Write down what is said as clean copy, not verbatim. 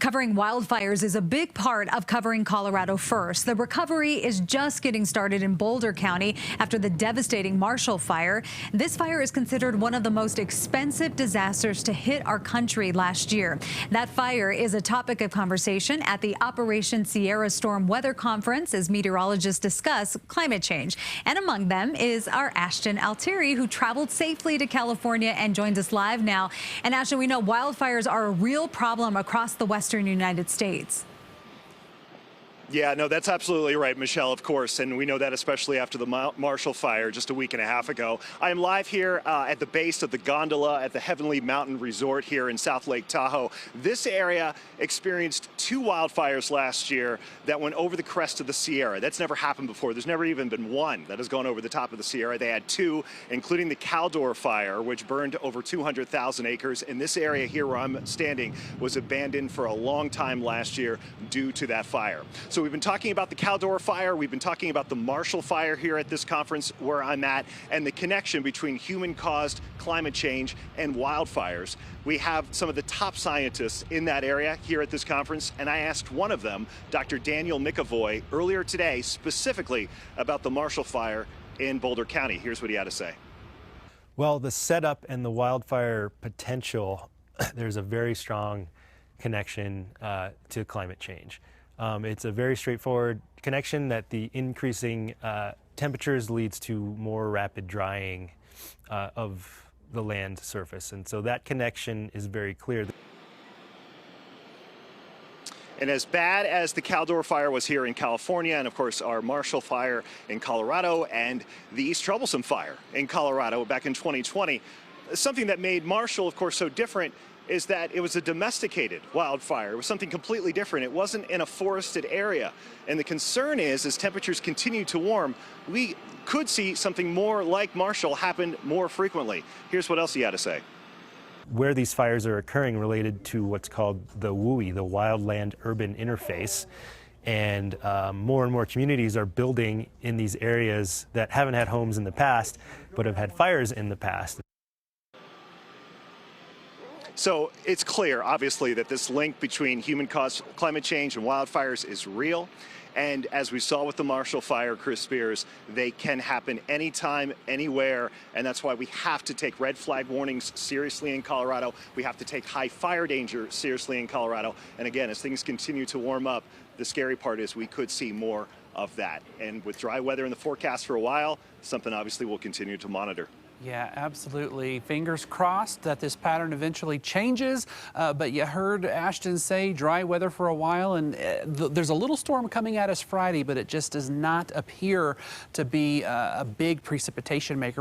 Covering wildfires is a big part of covering Colorado first. The recovery is just getting started in Boulder County after the devastating Marshall Fire. This fire is considered one of the most expensive disasters to hit our country last year. That fire is a topic of conversation at the Operation Sierra Storm Weather Conference as meteorologists discuss climate change. And among them is our Ashton Altieri, who traveled safely to California and joins us live now. And Ashton, we know wildfires are a real problem across the western United States. Yeah, no, that's absolutely right, Michelle, of course, and we know that especially after the Marshall Fire just a week and a half ago. I am live here at the base of the gondola at the Heavenly Mountain Resort here in South Lake Tahoe. This area experienced 2 wildfires last year that went over the crest of the Sierra. That's never happened before. There's never even been one that has gone over the top of the Sierra. They had 2, including the Caldor Fire, which burned over 200,000 acres. And this area here where I'm standing was abandoned for a long time last year due to that fire. So we've been talking about the Caldor Fire. We've been talking about the Marshall Fire here at this conference where I'm at, and the connection between human-caused climate change and wildfires. We have some of the top scientists in that area here at this conference, and I asked one of them, Dr. Daniel McAvoy, earlier today specifically about the Marshall Fire in Boulder County. Here's what he had to say. Well, the setup and the wildfire potential, there's a very strong connection to climate change. It's a very straightforward connection that the increasing temperatures leads to more rapid drying of the land surface. And so that connection is very clear. And as bad as the Caldor Fire was here in California, and of course our Marshall Fire in Colorado and the East Troublesome Fire in Colorado back in 2020, something that made Marshall, of course, so different is that it was a domesticated wildfire. It was something completely different. It wasn't in a forested area. And the concern is, as temperatures continue to warm, we could see something more like Marshall happen more frequently. Here's what else he had to say. Where these fires are occurring related to what's called the WUI, the wildland-urban interface. And more and more communities are building in these areas that haven't had homes in the past, but have had fires in the past. So it's clear, obviously, that this link between human-caused climate change and wildfires is real. And as we saw with the Marshall Fire, Chris Spears, they can happen anytime, anywhere. And that's why we have to take red flag warnings seriously in Colorado. We have to take high fire danger seriously in Colorado. And again, as things continue to warm up, the scary part is we could see more of that. And with dry weather in the forecast for a while, something obviously we'll continue to monitor. Yeah, absolutely. Fingers crossed that this pattern eventually changes. But you heard Ashton say dry weather for a while, and there's a little storm coming at us Friday, but it just does not appear to be a big precipitation maker.